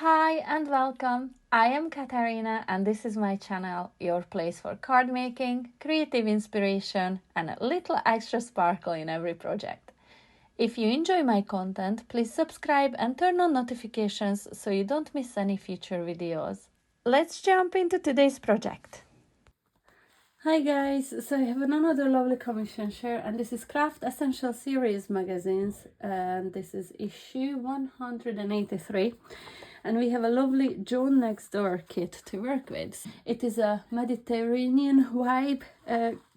Hi and welcome. I am Katarina and this is my channel, your place for card making, creative inspiration and a little extra sparkle in every project. If you enjoy my content, please subscribe and turn on notifications so you don't miss any future videos. Let's jump into today's project. Hi guys, so I have another lovely commission share and this is Craft Essential Series magazines and this is issue 183 and we have a lovely Joan Next Door kit to work with. It is a Mediterranean vibe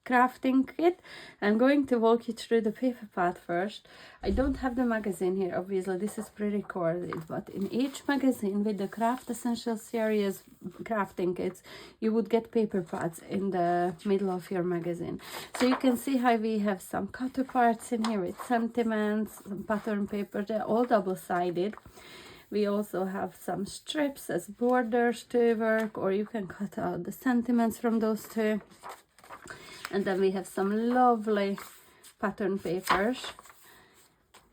crafting kit. I'm going to walk you through the paper path first. I don't have the magazine here, obviously this is pre-recorded, but in each magazine with the Craft Essential Series crafting kits you would get paper pads in the middle of your magazine. So you can see how we have some cutter parts in here with sentiments, some pattern paper. They're all double-sided. We also have some strips as borders to work, or you can cut out the sentiments from those two. And then we have some lovely pattern papers.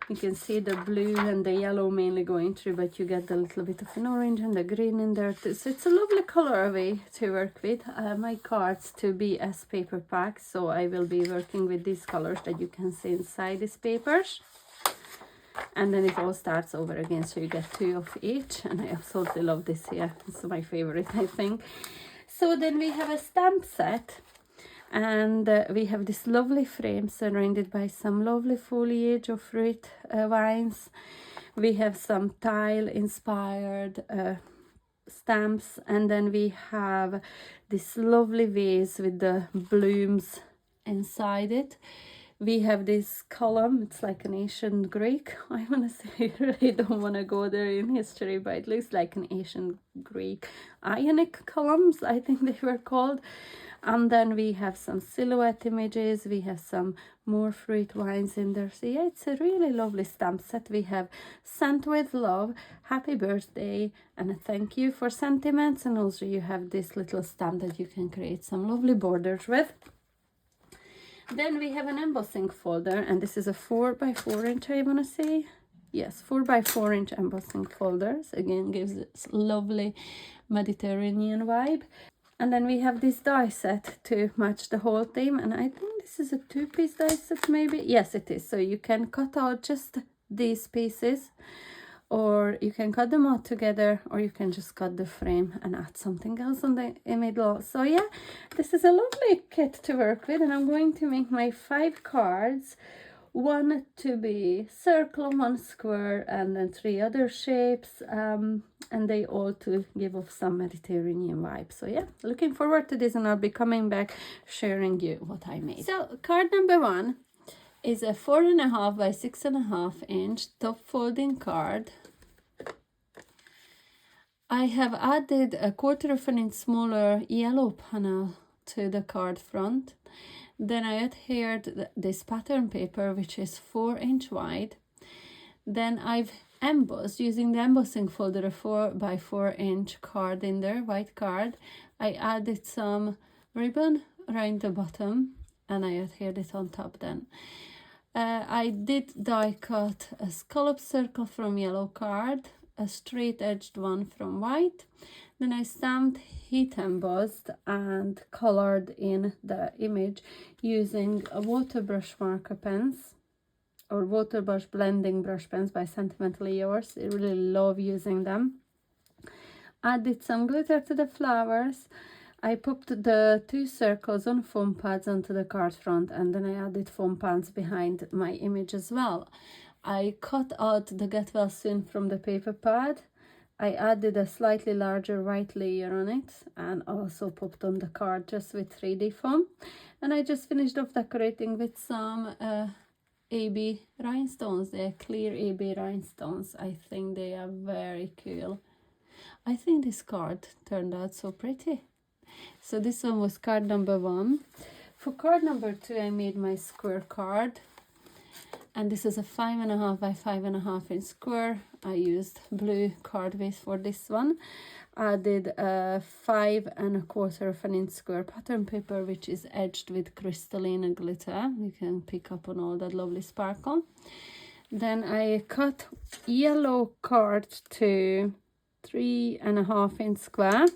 You can see the blue and the yellow mainly going through, but you get a little bit of an orange and the green in there too. So it's a lovely colorway to work with. My cards to be as paper packs, so I will be working with these colors that you can see inside these papers. And then it all starts over again, so you get 2 of each, and I absolutely love this here. It's my favorite, I think. So then we have a stamp set, and we have this lovely frame surrounded by some lovely foliage of fruit vines. We have some tile inspired stamps, and then we have this lovely vase with the blooms inside it. We have this column, it's like an ancient Greek, I want to say. I really don't want to go there in history, but it looks like an ancient Greek Ionic columns, I think they were called. And then we have some silhouette images, we have some more fruit vines in there. So yeah, it's a really lovely stamp set. We have sent with love, happy birthday, and a thank you for sentiments. And also you have this little stamp that you can create some lovely borders with. Then we have an embossing folder, and this is a 4x4 inch, I want to say. Yes, 4x4 inch embossing folders. Again, gives this lovely Mediterranean vibe. And then we have this die set to match the whole theme, and I think this is a 2-piece die set maybe. Yes, it is. So you can cut out just these pieces, or you can cut them all together, or you can just cut the frame and add something else on the middle. So yeah, this is a lovely kit to work with, and I'm going to make my 5 cards. 1 to be circle, 1 square, and then 3 other shapes, and they all to give off some Mediterranean vibe. So yeah, looking forward to this, and I'll be coming back sharing you what I made. So card number 1 is a 4.5 by 6.5 inch top folding card. I have added a 1/4 inch smaller yellow panel to the card front. Then I adhered this pattern paper, which is 4 inch wide. Then I've embossed using the embossing folder, a 4x4 inch card in there, white card. I added some ribbon around the bottom and I adhered it on top then. I did die cut a scallop circle from yellow card, a straight edged one from white. Then I stamped, heat embossed and colored in the image using a water brush marker pens or water brush blending brush pens by Sentimentally Yours. I really love using them. Added some glitter to the flowers. I popped the 2 circles on foam pads onto the card front, and then I added foam pads behind my image as well. I cut out the Get Well Soon from the paper pad. I added a slightly larger white layer on it and also popped on the card just with 3D foam. And I just finished off decorating with some AB rhinestones. They're clear AB rhinestones. I think they are very cool. I think this card turned out so pretty. So this one was card number 1. For card number 2, I made my square card. And this is a 5.5 by 5.5 inch square. I used blue card base for this one. Added a 5.25 inch square pattern paper, which is edged with crystalline glitter. You can pick up on all that lovely sparkle. Then I cut yellow card to 3.5 inch square,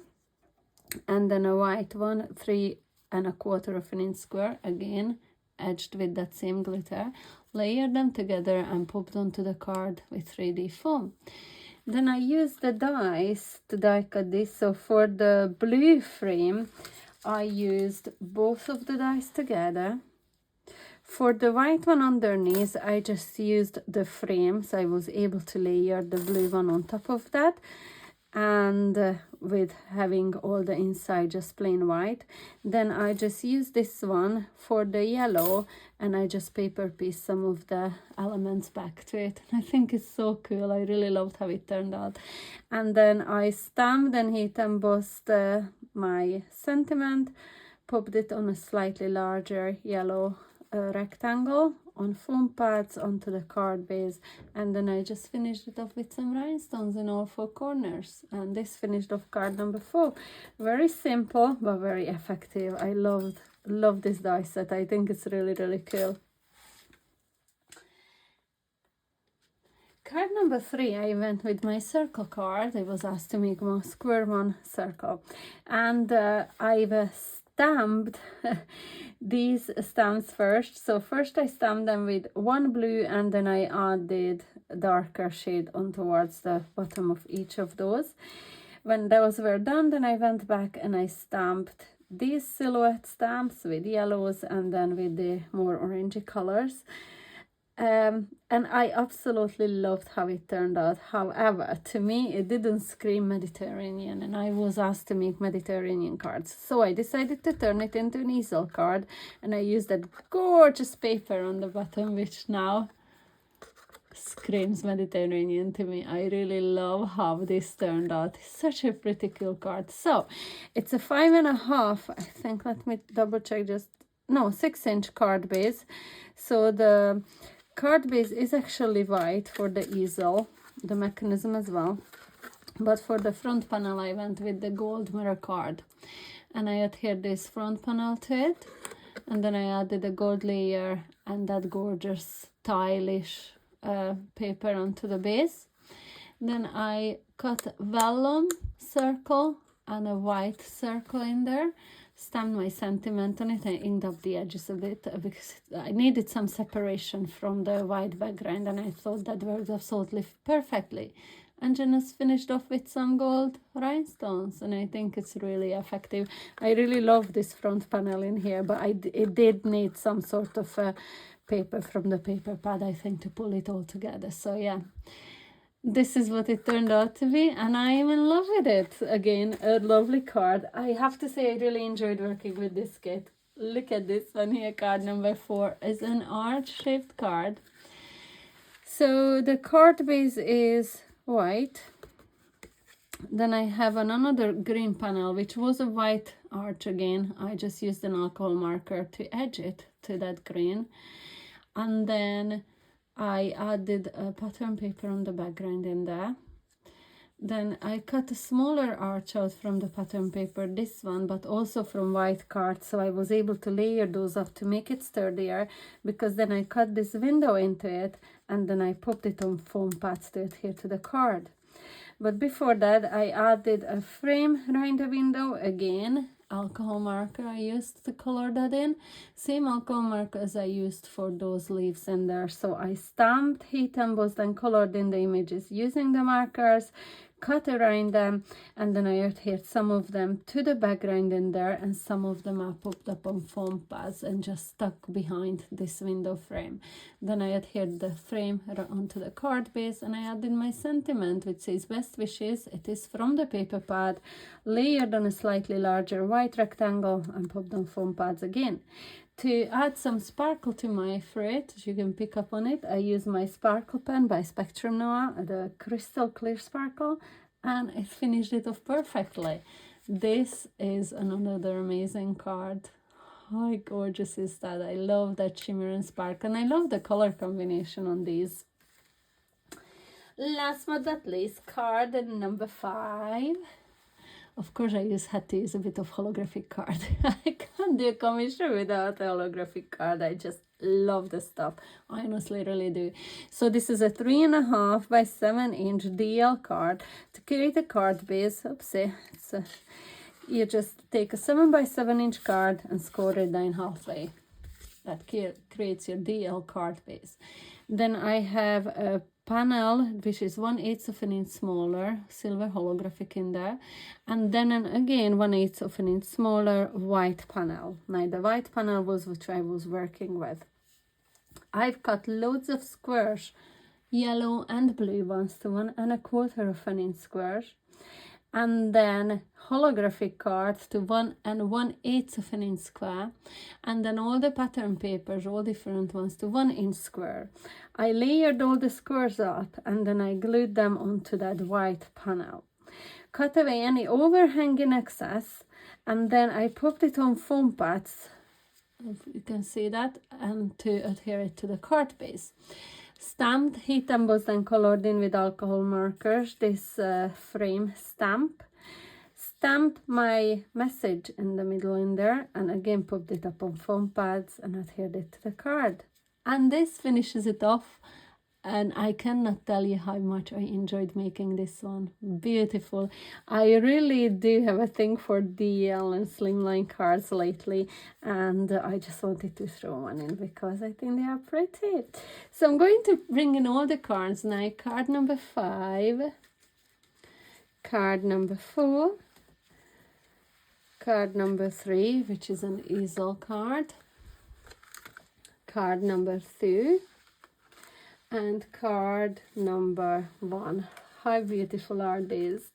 and then a white one 3.25 inch square, again edged with that same glitter. Layer them together and pop onto the card with 3D foam. Then I used the dies to die cut this. So for the blue frame, I used both of the dies together. For the white one underneath, I just used the frame, so I was able to layer the blue one on top of that, and with having all the inside just plain white. Then I just used this one for the yellow, and I just paper pieced some of the elements back to it. I think it's so cool. I really loved how it turned out. And then I stamped and heat embossed my sentiment, popped it on a slightly larger yellow rectangle on foam pads onto the card base, and then I just finished it off with some rhinestones in all 4 corners, and this finished off card number 4. Very simple but very effective. I love this die set. I think it's really cool. Card number 3, I went with my circle card. I was asked to make one square, one circle, and I've stamped these stamps first. So first I stamped them with one blue, and then I added darker shade on towards the bottom of each of those. When those were done, then I went back and I stamped these silhouette stamps with yellows and then with the more orangey colors. And I absolutely loved how it turned out. However, to me, it didn't scream Mediterranean, and I was asked to make Mediterranean cards. So I decided to turn it into an easel card, and I used that gorgeous paper on the bottom, which now screams Mediterranean to me. I really love how this turned out. It's such a pretty cool card. So it's a 5.5, I think, let me double check, 6-inch card base. So the card base is actually white for the easel, the mechanism as well, but for the front panel I went with the gold mirror card, and I adhered this front panel to it, and then I added a gold layer and that gorgeous stylish paper onto the base. Then I cut vellum circle and a white circle in there, stamped my sentiment on it, and inked up the edges a bit because I needed some separation from the white background, and I thought that worked absolutely perfectly. And just finished off with some gold rhinestones, and I think it's really effective. I really love this front panel in here, but it did need some sort of paper from the paper pad, I think, to pull it all together. So yeah, this is what it turned out to be, and I am in love with it. Again, a lovely card. I have to say I really enjoyed working with this kit. Look at this one here. Card number 4 is an arch-shaped card. So the card base is white. Then I have another green panel, which was a white arch again. I just used an alcohol marker to edge it to that green. And then I added a pattern paper on the background in there. Then I cut a smaller arch out from the pattern paper, this one, but also from white card. So I was able to layer those up to make it sturdier, because then I cut this window into it, and then I popped it on foam pads to adhere to the card. But before that, I added a frame around the window again. Alcohol marker I used to color that in, same alcohol marker as I used for those leaves in there. So I stamped, heat embossed and colored in the images using the markers, cut around them, and then I adhered some of them to the background in there, and some of them I popped up on foam pads and just stuck behind this window frame. Then I adhered the frame onto the card base, and I added my sentiment, which says best wishes. It is from the paper pad, layered on a slightly larger white rectangle, and popped on foam pads again. To add some sparkle to my frit, as you can pick up on it, I use my sparkle pen by Spectrum Noir, the crystal clear sparkle, and I finished it off perfectly. This is another amazing card. How gorgeous is that? I love that shimmer and sparkle, and I love the color combination on these. Last but not least, card number 5. Of course, I had to use a bit of holographic card. I can't do a commission without a holographic card. I just love the stuff. I honestly really do. So this is a 3.5 by 7 inch DL card. To create a card base, oopsie, you just take a 7 by 7 inch card and score it down halfway. That creates your DL card base. Then I have a panel which is 1/8 of an inch smaller, silver holographic in there, and then again 1/8 of an inch smaller white panel. Now the white panel was which I was working with. I've cut loads of squares, yellow and blue ones to 1.25 of an inch squares, and then holographic cards to 1 1/8 of an inch square, and then all the pattern papers, all different ones, to 1 inch square. I layered all the squares up and then I glued them onto that white panel. Cut away any overhanging excess, and then I popped it on foam pads, if you can see that, and to adhere it to the card base. Stamped, heat embossed and colored in with alcohol markers, this frame stamp. Stamped my message in the middle in there, and again popped it up on foam pads and adhered it to the card. And this finishes it off, and I cannot tell you how much I enjoyed making this one. Beautiful. I really do have a thing for DL and slimline cards lately, and I just wanted to throw one in because I think they are pretty. So I'm going to bring in all the cards now. Card number 5, card number 4, card number 3, which is an easel card, card number 2, and card number 1. How beautiful are these?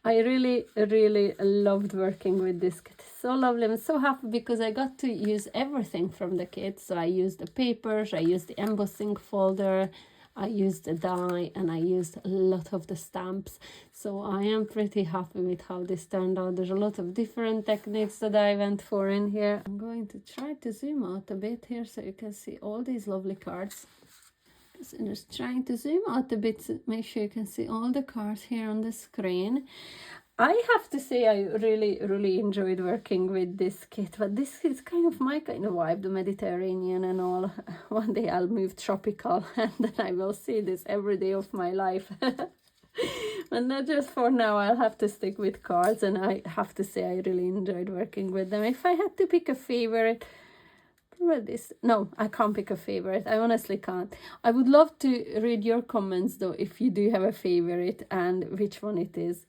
I really loved working with this kit. So lovely. I'm so happy because I got to use everything from the kit. So I used the papers, I used the embossing folder, I used the die, and I used a lot of the stamps. So I am pretty happy with how this turned out. There's a lot of different techniques that I went for in here. I'm going to try to zoom out a bit here so you can see all these lovely cards. So just trying to zoom out a bit to make sure you can see all the cards here on the screen. I have to say I really enjoyed working with this kit, but this is kind of my kind of vibe, the Mediterranean and all. One day I'll move tropical and then I will see this every day of my life. But not just for now, I'll have to stick with cards, and I have to say I really enjoyed working with them. If I had to pick a favorite, no, I can't pick a favorite. I honestly can't. I would love to read your comments though, if you do have a favorite and which one it is.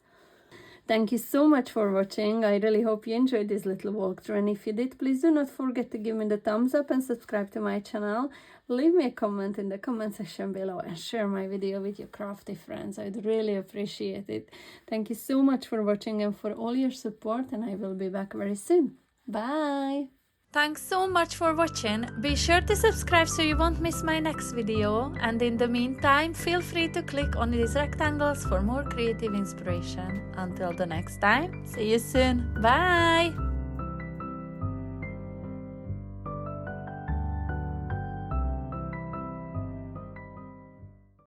Thank you so much for watching. I really hope you enjoyed this little walkthrough, and if you did, please do not forget to give me the thumbs up and subscribe to my channel. Leave me a comment in the comment section below and share my video with your crafty friends. I'd really appreciate it. Thank you so much for watching and for all your support, and I will be back very soon. Bye! Thanks so much for watching. Be sure to subscribe so you won't miss my next video, and in the meantime feel free to click on these rectangles for more creative inspiration. Until the next time, see you soon. Bye!